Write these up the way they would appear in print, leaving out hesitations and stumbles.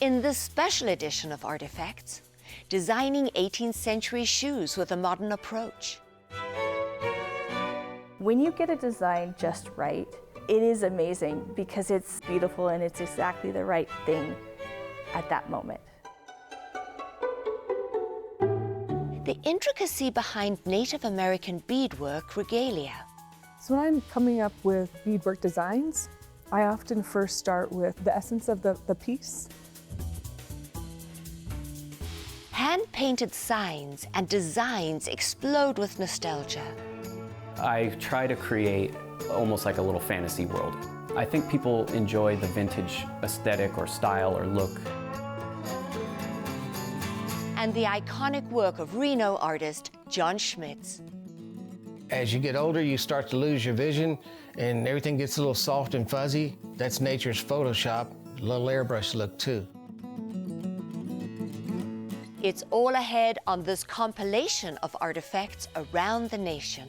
In this special edition of Artifacts, designing 18th century shoes with a modern approach. When you get a design just right, it is amazing because it's beautiful and it's exactly the right thing at that moment. The intricacy behind Native American beadwork regalia. So when I'm coming up with beadwork designs, I often first start with the essence of the piece. Hand-painted signs and designs explode with nostalgia. I try to create almost like a little fantasy world. I think people enjoy the vintage aesthetic or style or look. And the iconic work of Reno artist John Schmitz. As you get older, you start to lose your vision and everything gets a little soft and fuzzy. That's nature's Photoshop, a little airbrush look too. It's all ahead on this compilation of artifacts around the nation.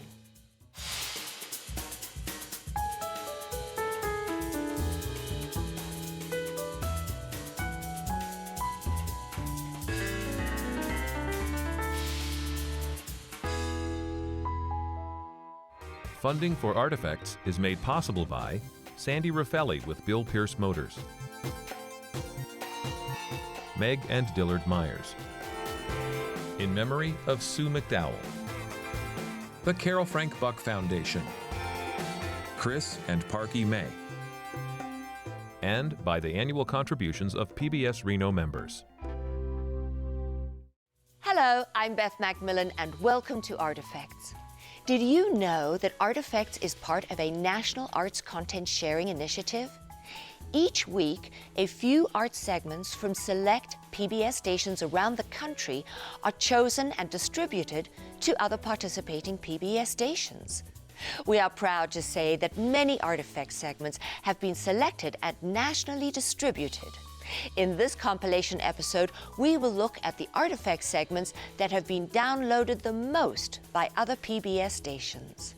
Funding for Artifacts is made possible by Sandy Raffelli with Bill Pierce Motors, Meg and Dillard Myers, in memory of Sue McDowell, the Carol Frank Buck Foundation, Chris and Parky May, and by the annual contributions of PBS Reno members. Hello, I'm Beth Macmillan and welcome to Artifacts. Did you know that Artifacts is part of a national arts content sharing initiative? Each week, a few art segments from select PBS stations around the country are chosen and distributed to other participating PBS stations. We are proud to say that many Artifacts segments have been selected and nationally distributed. In this compilation episode, we will look at the Artifacts segments that have been downloaded the most by other PBS stations.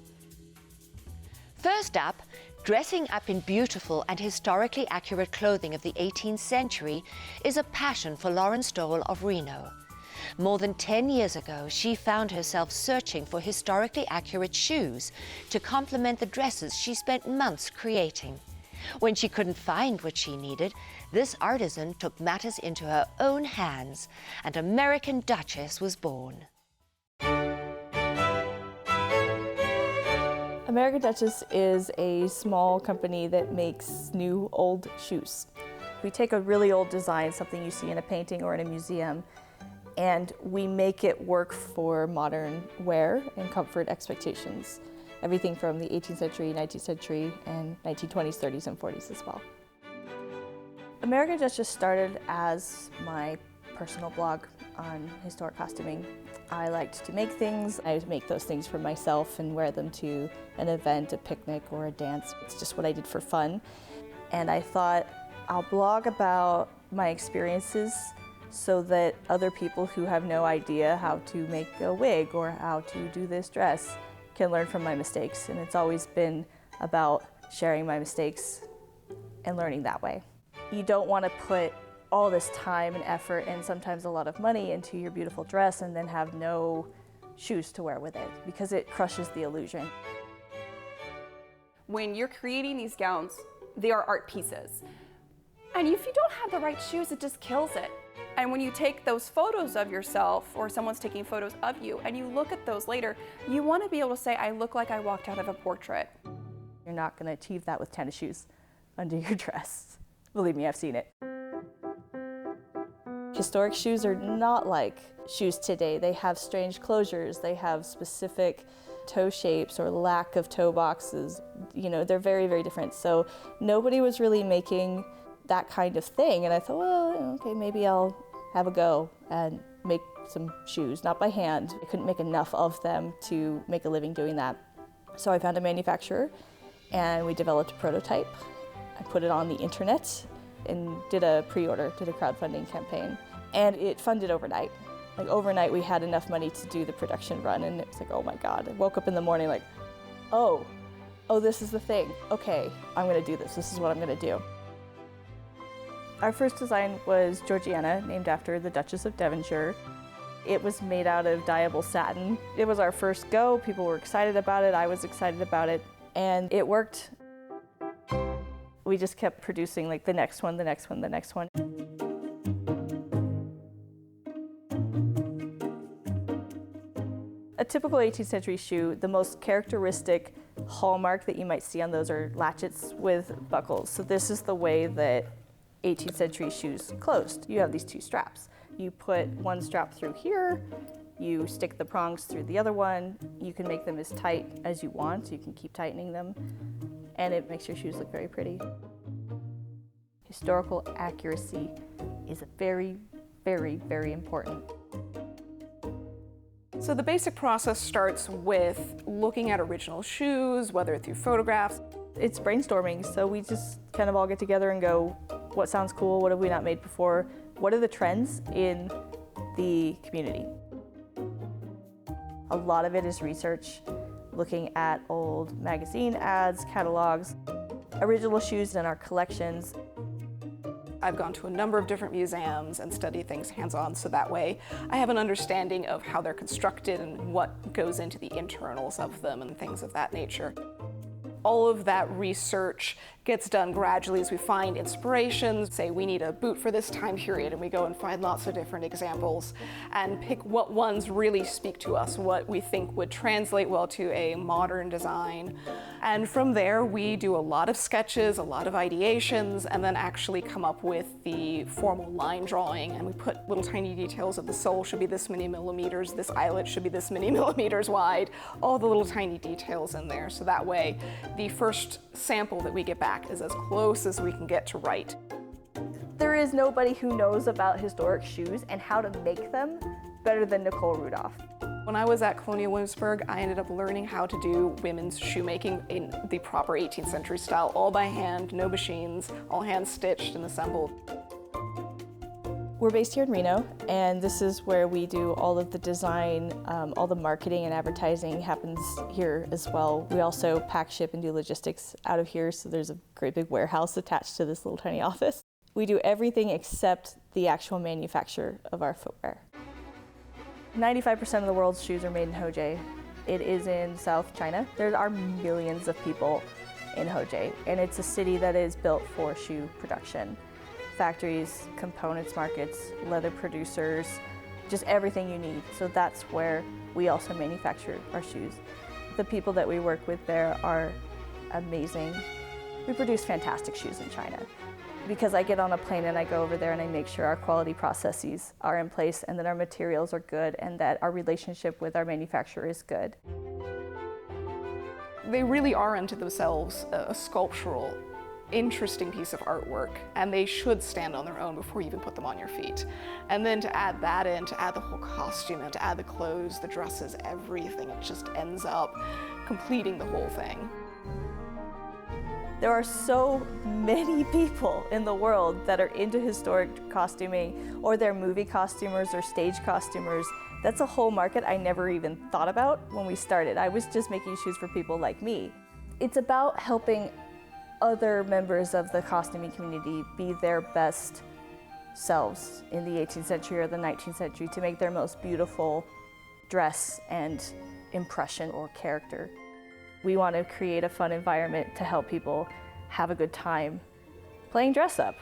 First up, dressing up in beautiful and historically accurate clothing of the 18th century is a passion for Lauren Stoll of Reno. More than 10 years ago, she found herself searching for historically accurate shoes to complement the dresses she spent months creating. When she couldn't find what she needed, this artisan took matters into her own hands, and American Duchess was born. American Duchess is a small company that makes new old shoes. We take a really old design, something you see in a painting or in a museum, and we make it work for modern wear and comfort expectations. Everything from the 18th century, 19th century, and 1920s, 30s, and 40s as well. American Duchess started as my personal blog on historic costuming. I liked to make things. I would make those things for myself and wear them to an event, a picnic, or a dance. It's just what I did for fun. And I thought, I'll blog about my experiences so that other people who have no idea how to make a wig or how to do this dress can learn from my mistakes. And it's always been about sharing my mistakes and learning that way. You don't want to put all this time and effort and sometimes a lot of money into your beautiful dress and then have no shoes to wear with it because it crushes the illusion. When you're creating these gowns, they are art pieces. And if you don't have the right shoes, it just kills it. And when you take those photos of yourself or someone's taking photos of you and you look at those later, you want to be able to say, I look like I walked out of a portrait. You're not going to achieve that with tennis shoes under your dress. Believe me, I've seen it. Historic shoes are not like shoes today. They have strange closures. They have specific toe shapes or lack of toe boxes. You know, they're very, very different. So nobody was really making that kind of thing. And I thought, well, okay, maybe I'll have a go and make some shoes, not by hand. I couldn't make enough of them to make a living doing that. So I found a manufacturer and we developed a prototype. I put it on the internet and did a pre-order, did a crowdfunding campaign. And it funded overnight. Like overnight we had enough money to do the production run and it was like, oh my God. I woke up in the morning like, oh, this is the thing. Okay, I'm gonna do this. This is what I'm gonna do. Our first design was Georgiana, named after the Duchess of Devonshire. It was made out of dyeable satin. It was our first go. People were excited about it. I was excited about it. And it worked. We just kept producing like the next one, the next one, the next one. A typical 18th century shoe, the most characteristic hallmark that you might see on those are latchets with buckles. So this is the way that 18th century shoes closed. You have these two straps. You put one strap through here, you stick the prongs through the other one. You can make them as tight as you want, so you can keep tightening them, and it makes your shoes look very pretty. Historical accuracy is very, very, very important. So the basic process starts with looking at original shoes, whether through photographs. It's brainstorming, so we just kind of all get together and go, what sounds cool, what have we not made before, what are the trends in the community? A lot of it is research, looking at old magazine ads, catalogs, original shoes in our collections. I've gone to a number of different museums and studied things hands-on, so that way I have an understanding of how they're constructed and what goes into the internals of them and things of that nature. All of that research gets done gradually as we find inspirations. Say we need a boot for this time period, and we go and find lots of different examples and pick what ones really speak to us, what we think would translate well to a modern design. And from there, we do a lot of sketches, a lot of ideations, and then actually come up with the formal line drawing. And we put little tiny details of the sole should be this many millimeters, this eyelet should be this many millimeters wide, all the little tiny details in there. So that way, the first sample that we get back is as close as we can get to right. There is nobody who knows about historic shoes and how to make them better than Nicole Rudolph. When I was at Colonial Williamsburg, I ended up learning how to do women's shoemaking in the proper 18th century style, all by hand, no machines, all hand stitched and assembled. We're based here in Reno, and this is where we do all of the design, all the marketing and advertising happens here as well. We also pack, ship, and do logistics out of here, so there's a great big warehouse attached to this little tiny office. We do everything except the actual manufacture of our footwear. 95% of the world's shoes are made in Hojie. It is in South China. There are millions of people in Hojie, and it's a city that is built for shoe production. Factories, components markets, leather producers, just everything you need. So that's where we also manufacture our shoes. The people that we work with there are amazing. We produce fantastic shoes in China. Because I get on a plane and I go over there and I make sure our quality processes are in place and that our materials are good and that our relationship with our manufacturer is good. They really are unto themselves a sculptural, interesting piece of artwork, and they should stand on their own before you even put them on your feet. And then to add that in, to add the whole costume in, to add the clothes, the dresses, everything, it just ends up completing the whole thing. There are so many people in the world that are into historic costuming, or they're movie costumers or stage costumers. That's a whole market I never even thought about when we started. I was just making shoes for people like me. It's about helping other members of the costuming community be their best selves in the 18th century or the 19th century to make their most beautiful dress and impression or character. We want to create a fun environment to help people have a good time playing dress up.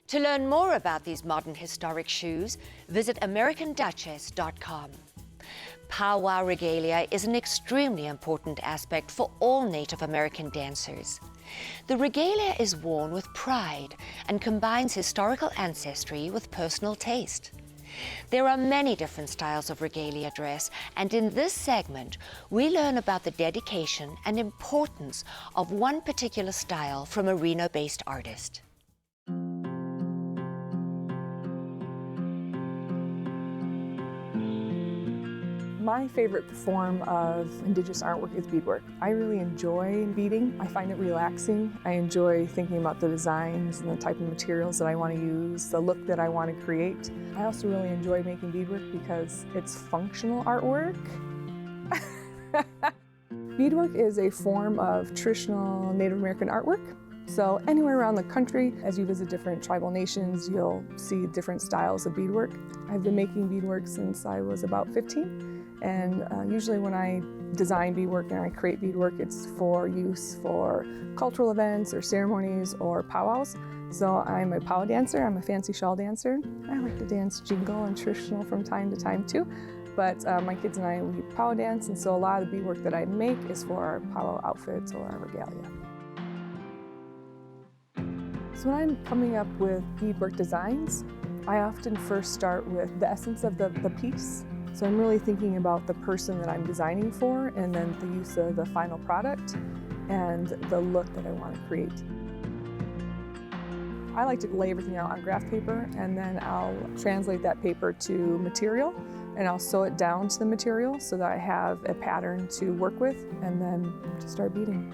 To learn more about these modern historic shoes, visit AmericanDuchess.com. Powwow regalia is an extremely important aspect for all Native American dancers. The regalia is worn with pride and combines historical ancestry with personal taste. There are many different styles of regalia dress, and in this segment, we learn about the dedication and importance of one particular style from a Reno-based artist. My favorite form of Indigenous artwork is beadwork. I really enjoy beading. I find it relaxing. I enjoy thinking about the designs and the type of materials that I want to use, the look that I want to create. I also really enjoy making beadwork because it's functional artwork. Beadwork is a form of traditional Native American artwork. So anywhere around the country, as you visit different tribal nations, you'll see different styles of beadwork. I've been making beadwork since I was about 15, and usually when I design beadwork and I create beadwork, it's for use for cultural events or ceremonies or powwows. So I'm a powwow dancer, I'm a fancy shawl dancer. I like to dance jingle and traditional from time to time too. But my kids and I, we powwow dance, and so a lot of the beadwork that I make is for our powwow outfits or our regalia. So when I'm coming up with beadwork designs, I often first start with the essence of the piece. So I'm really thinking about the person that I'm designing for, and then the use of the final product and the look that I want to create. I like to lay everything out on graph paper, and then I'll translate that paper to material, and I'll sew it down to the material so that I have a pattern to work with, and then just start beading.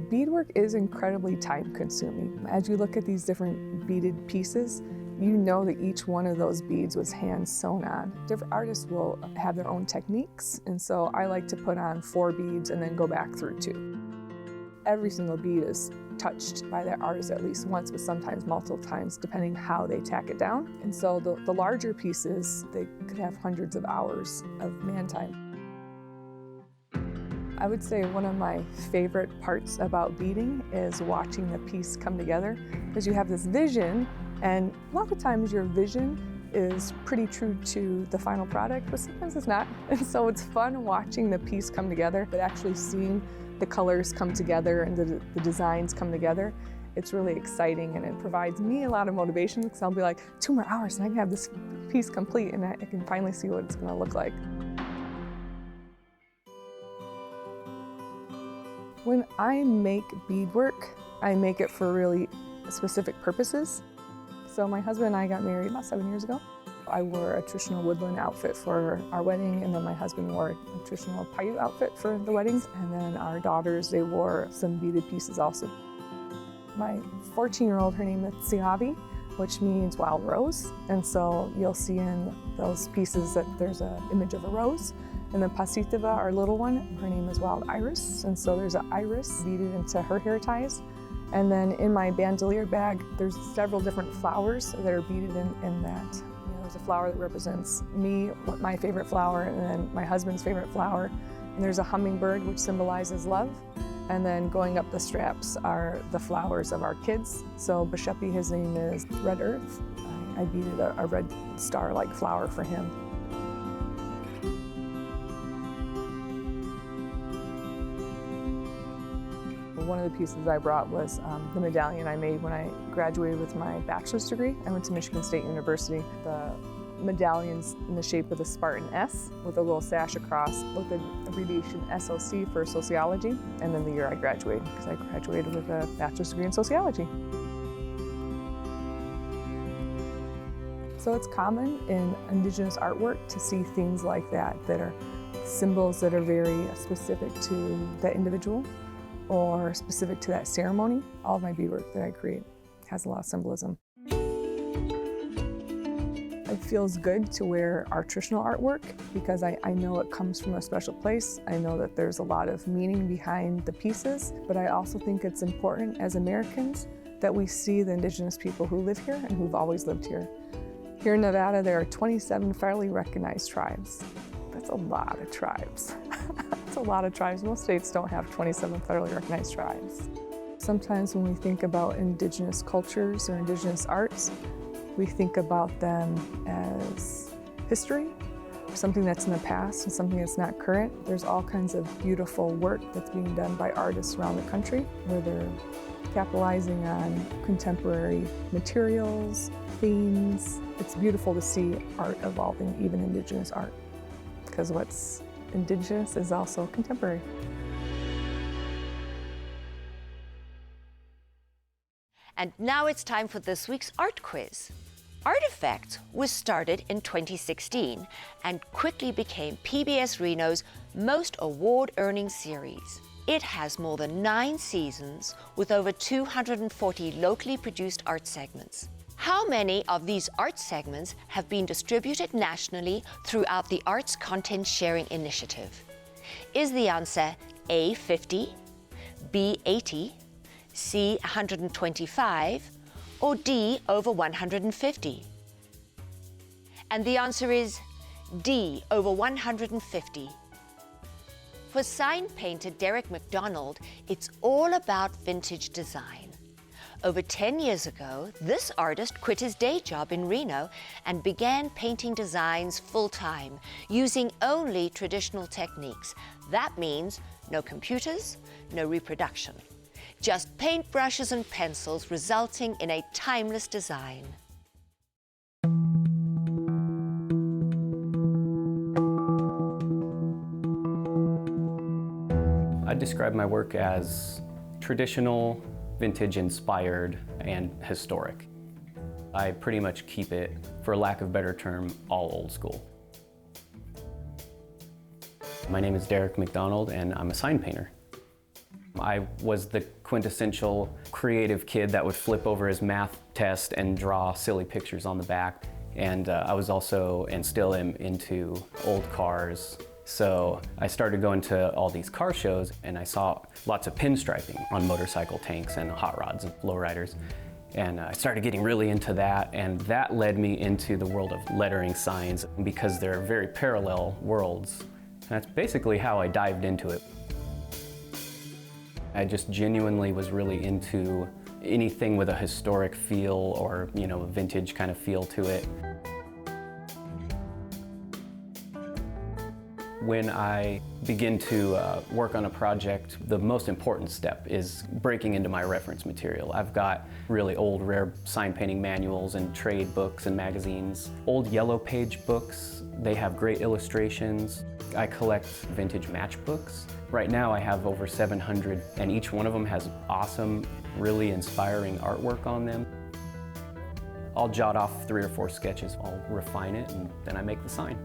Beadwork is incredibly time-consuming. As you look at these different beaded pieces, you know that each one of those beads was hand sewn on. Different artists will have their own techniques, and so I like to put on 4 beads and then go back through 2. Every single bead is touched by that artist at least once, but sometimes multiple times, depending how they tack it down. And so the larger pieces, they could have hundreds of hours of man time. I would say one of my favorite parts about beading is watching the piece come together, because you have this vision, and a lot of times your vision is pretty true to the final product, but sometimes it's not. And so it's fun watching the piece come together, but actually seeing the colors come together and the designs come together. It's really exciting, and it provides me a lot of motivation, because I'll be like, 2 more hours and I can have this piece complete, and I can finally see what it's going to look like. When I make beadwork, I make it for really specific purposes. So my husband and I got married about 7 years ago. I wore a traditional woodland outfit for our wedding, and then my husband wore a traditional Paiute outfit for the weddings, and then our daughters, they wore some beaded pieces also. My 14-year-old, her name is Siavi, which means wild rose, and so you'll see in those pieces that there's an image of a rose. And then Pasitiva, our little one, her name is Wild Iris, and so there's an iris beaded into her hair ties. And then in my bandolier bag, there's several different flowers that are beaded in that. You know, there's a flower that represents me, my favorite flower, and then my husband's favorite flower. And there's a hummingbird, which symbolizes love. And then going up the straps are the flowers of our kids. So Bashepi, his name is Red Earth. I beaded a red star-like flower for him. One of the pieces I brought was the medallion I made when I graduated with my bachelor's degree. I went to Michigan State University. The medallion's in the shape of a Spartan S with a little sash across with the abbreviation SOC for sociology, and then the year I graduated, because I graduated with a bachelor's degree in sociology. So it's common in Indigenous artwork to see things like that are symbols that are very specific to that individual or specific to that ceremony. All of my beadwork that I create has a lot of symbolism. It feels good to wear our traditional artwork because I know it comes from a special place. I know that there's a lot of meaning behind the pieces, but I also think it's important as Americans that we see the Indigenous people who live here and who've always lived here. Here in Nevada, there are 27 federally recognized tribes. That's a lot of tribes. That's a lot of tribes. Most states don't have 27 federally recognized tribes. Sometimes when we think about Indigenous cultures or Indigenous arts, we think about them as history, something that's in the past and something that's not current. There's all kinds of beautiful work that's being done by artists around the country where they're capitalizing on contemporary materials, themes. It's beautiful to see art evolving, even Indigenous art, because what's Indigenous is also contemporary. And now it's time for this week's art quiz. ARTEFFECTS was started in 2016 and quickly became PBS Reno's most award-earning series. It has more than 9 seasons with over 240 locally produced art segments. How many of these art segments have been distributed nationally throughout the Arts Content Sharing Initiative? Is the answer A, 50, B, 80, C, 125, or D, over 150? And the answer is D, over 150. For sign painter Derek McDonald, it's all about vintage design. Over 10 years ago, this artist quit his day job in Reno and began painting designs full-time, using only traditional techniques. That means no computers, no reproduction. Just paintbrushes and pencils, resulting in a timeless design. I describe my work as traditional, vintage-inspired, and historic. I pretty much keep it, for lack of a better term, all old school. My name is Derek McDonald, and I'm a sign painter. I was the quintessential creative kid that would flip over his math test and draw silly pictures on the back. And I was also, and still am, into old cars. So I started going to all these car shows, and I saw lots of pinstriping on motorcycle tanks and hot rods and lowriders. And I started getting really into that, and that led me into the world of lettering signs, because they're very parallel worlds. And that's basically how I dived into it. I just genuinely was really into anything with a historic feel or, a vintage kind of feel to it. When I begin to work on a project, the most important step is breaking into my reference material. I've got really old, rare sign painting manuals and trade books and magazines. Old yellow page books, they have great illustrations. I collect vintage matchbooks. Right now I have over 700, and each one of them has awesome, really inspiring artwork on them. I'll jot off 3 or 4 sketches, I'll refine it, and then I make the sign.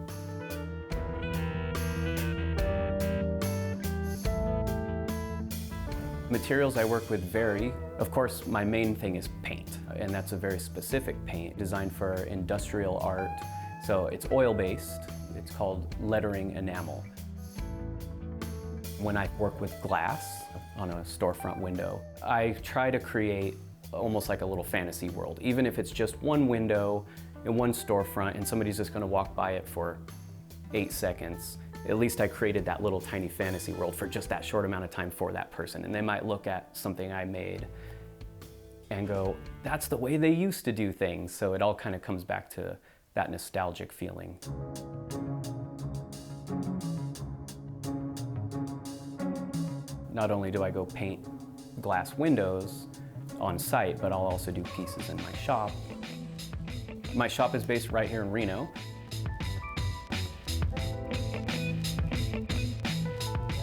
Materials I work with vary. Of course, my main thing is paint, and that's a very specific paint designed for industrial art. So it's oil-based. It's called lettering enamel. When I work with glass on a storefront window, I try to create almost like a little fantasy world. Even if it's just one window in one storefront and somebody's just going to walk by it for 8 seconds, at least I created that little tiny fantasy world for just that short amount of time for that person. And they might look at something I made and go, that's the way they used to do things. So it all kind of comes back to that nostalgic feeling. Not only do I go paint glass windows on site, but I'll also do pieces in my shop. My shop is based right here in Reno.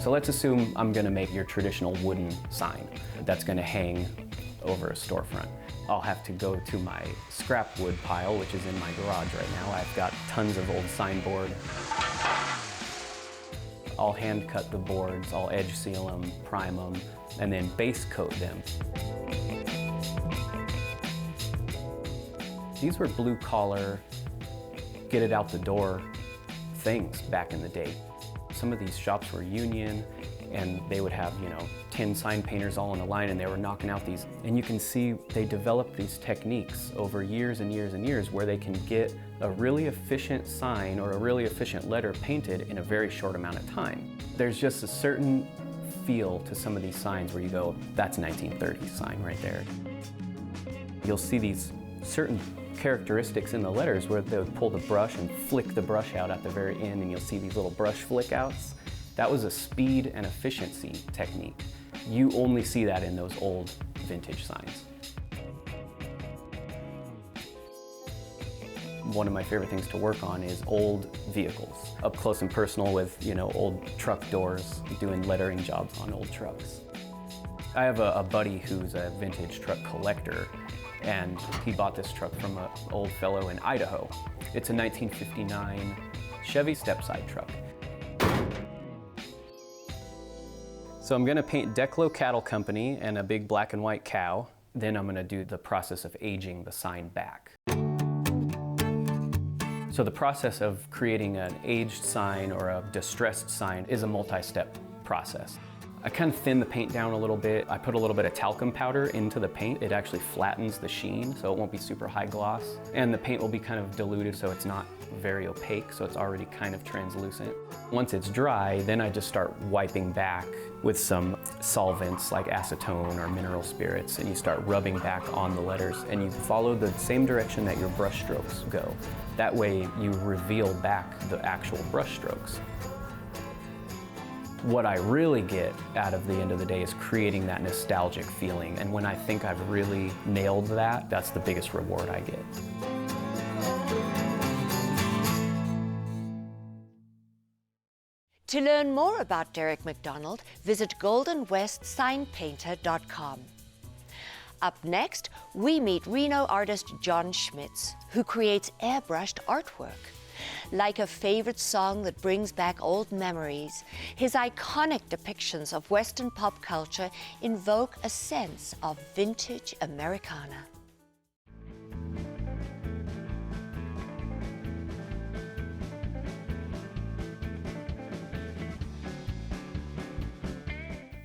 So let's assume I'm going to make your traditional wooden sign that's going to hang over a storefront. I'll have to go to my scrap wood pile, which is in my garage right now. I've got tons of old signboard. I'll hand cut the boards, I'll edge seal them, prime them, and then base coat them. These were blue collar, get it out the door things back in the day. Some of these shops were union, and they would have, 10 sign painters all in a line, and they were knocking out these. And you can see they developed these techniques over years and years and years where they can get a really efficient sign or a really efficient letter painted in a very short amount of time. There's just a certain feel to some of these signs where you go, that's a 1930s sign right there. You'll see these certain characteristics in the letters where they would pull the brush and flick the brush out at the very end, and you'll see these little brush flick outs. That was a speed and efficiency technique. You only see that in those old vintage signs. One of my favorite things to work on is old vehicles, up close and personal with, old truck doors, doing lettering jobs on old trucks. I have a buddy who's a vintage truck collector, and he bought this truck from an old fellow in Idaho. It's a 1959 Chevy step-side truck. So I'm gonna paint Declo Cattle Company and a big black and white cow. Then I'm going to do the process of aging the sign back. So the process of creating an aged sign or a distressed sign is a multi-step process. I kind of thin the paint down a little bit. I put a little bit of talcum powder into the paint. It actually flattens the sheen, so it won't be super high gloss. And the paint will be kind of diluted, so it's not very opaque, so it's already kind of translucent. Once it's dry, then I just start wiping back with some solvents like acetone or mineral spirits, and you start rubbing back on the letters, and you follow the same direction that your brush strokes go. That way you reveal back the actual brush strokes. What I really get out of the end of the day is creating that nostalgic feeling, and when I think I've really nailed that, that's the biggest reward I get. To learn more about Derek McDonald, visit goldenwestsignpainter.com. Up next, we meet Reno artist John Schmitz, who creates airbrushed artwork. Like a favorite song that brings back old memories, his iconic depictions of Western pop culture invoke a sense of vintage Americana.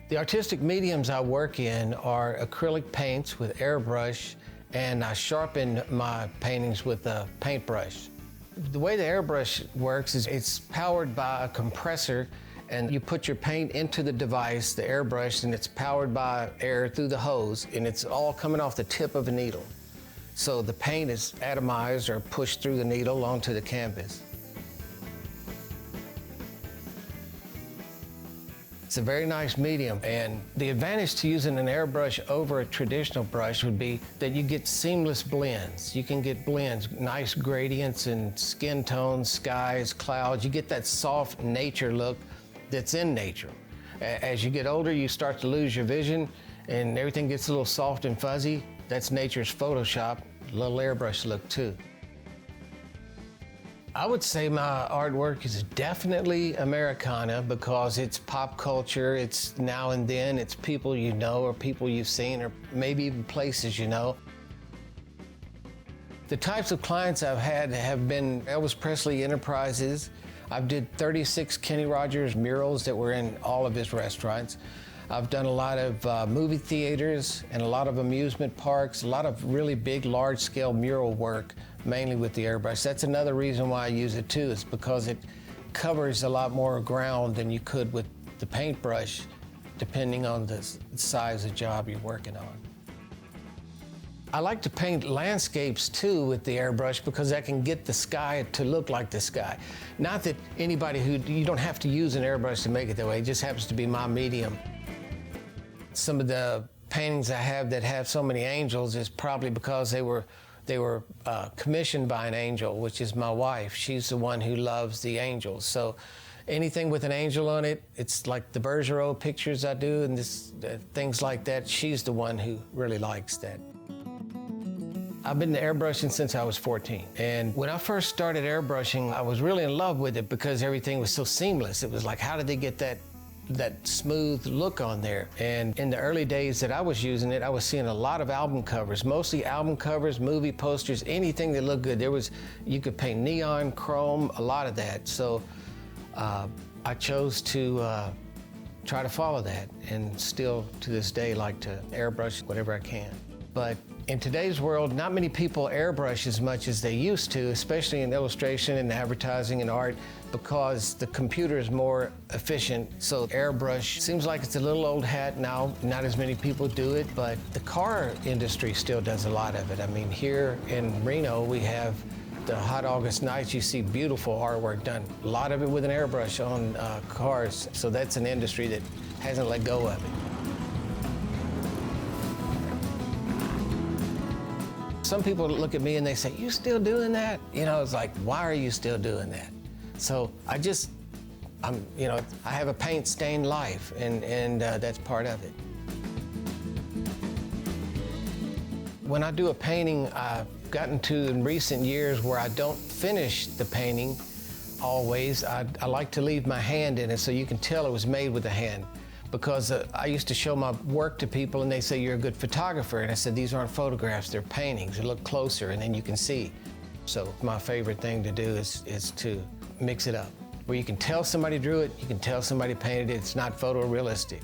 The artistic mediums I work in are acrylic paints with airbrush, and I sharpen my paintings with a paintbrush. The way the airbrush works is it's powered by a compressor, and you put your paint into the device, the airbrush, and it's powered by air through the hose, and it's all coming off the tip of a needle. So the paint is atomized or pushed through the needle onto the canvas. It's a very nice medium, and the advantage to using an airbrush over a traditional brush would be that you get seamless blends. You can get blends, nice gradients in skin tones, skies, clouds. You get that soft nature look that's in nature. As you get older, you start to lose your vision, and everything gets a little soft and fuzzy. That's nature's Photoshop, a little airbrush look too. I would say my artwork is definitely Americana because it's pop culture, it's now and then, it's people you know or people you've seen or maybe even places you know. The types of clients I've had have been Elvis Presley Enterprises. I've did 36 Kenny Rogers murals that were in all of his restaurants. I've done a lot of movie theaters and a lot of amusement parks, a lot of really big, large-scale mural work, mainly with the airbrush. That's another reason why I use it too, is because it covers a lot more ground than you could with the paintbrush, depending on the size of job you're working on. I like to paint landscapes too with the airbrush because I can get the sky to look like the sky. Not that anybody you don't have to use an airbrush to make it that way, it just happens to be my medium. Some of the paintings I have that have so many angels is probably because they were commissioned by an angel, which is my wife. She's the one who loves the angels. So anything with an angel on it, it's like the Bergerac pictures I do and things like that. She's the one who really likes that. I've been airbrushing since I was 14. And when I first started airbrushing, I was really in love with it because everything was so seamless. It was like, how did they get that smooth look on there? And in the early days that I was using it, I was seeing a lot of album covers, mostly album covers, movie posters, anything that looked good. You could paint neon, chrome, a lot of that. So I chose to try to follow that, and still to this day like to airbrush whatever I can. But in today's world, not many people airbrush as much as they used to, especially in illustration and advertising and art, because the computer is more efficient. So airbrush seems like it's a little old hat now. Not as many people do it, but the car industry still does a lot of it. I mean, here in Reno, we have the hot August nights, you see beautiful artwork done. A lot of it with an airbrush on cars. So that's an industry that hasn't let go of it. Some people look at me and they say, "You still doing that?" You know, it's like, why are you still doing that? So I have a paint-stained life, and that's part of it. When I do a painting, I've gotten to in recent years where I don't finish the painting always. I like to leave my hand in it so you can tell it was made with a hand. because I used to show my work to people and they say, you're a good photographer. And I said, these aren't photographs, they're paintings. Look closer and then you can see. So my favorite thing to do is to mix it up. Where you can tell somebody drew it, you can tell somebody painted it, it's not photorealistic.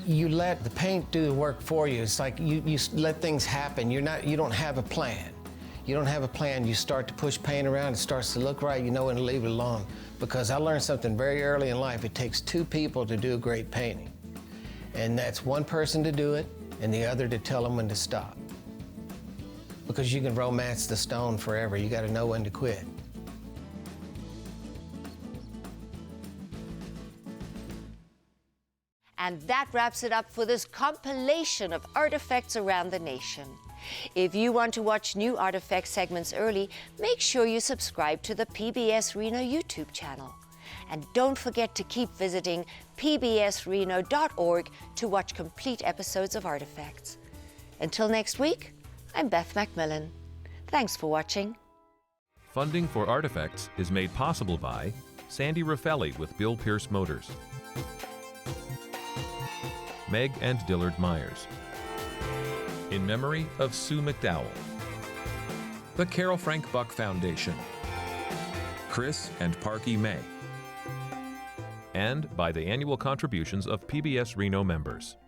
You let the paint do the work for you. It's like you let things happen. You don't have a plan. You don't have a plan. You start to push paint around, it starts to look right, you know when to leave it alone. Because I learned something very early in life. It takes two people to do a great painting. And that's one person to do it and the other to tell them when to stop. Because you can romance the stone forever. You got to know when to quit. And that wraps it up for this compilation of artifacts around the nation. If you want to watch new Artifacts segments early, make sure you subscribe to the PBS Reno YouTube channel. And don't forget to keep visiting pbsreno.org to watch complete episodes of Artifacts. Until next week, I'm Beth Macmillan. Thanks for watching. Funding for Artifacts is made possible by Sandy Raffelli with Bill Pierce Motors, Meg and Dillard Myers, in memory of Sue McDowell, the Carol Frank Buck Foundation, Chris and Parky May, and by the annual contributions of PBS Reno members.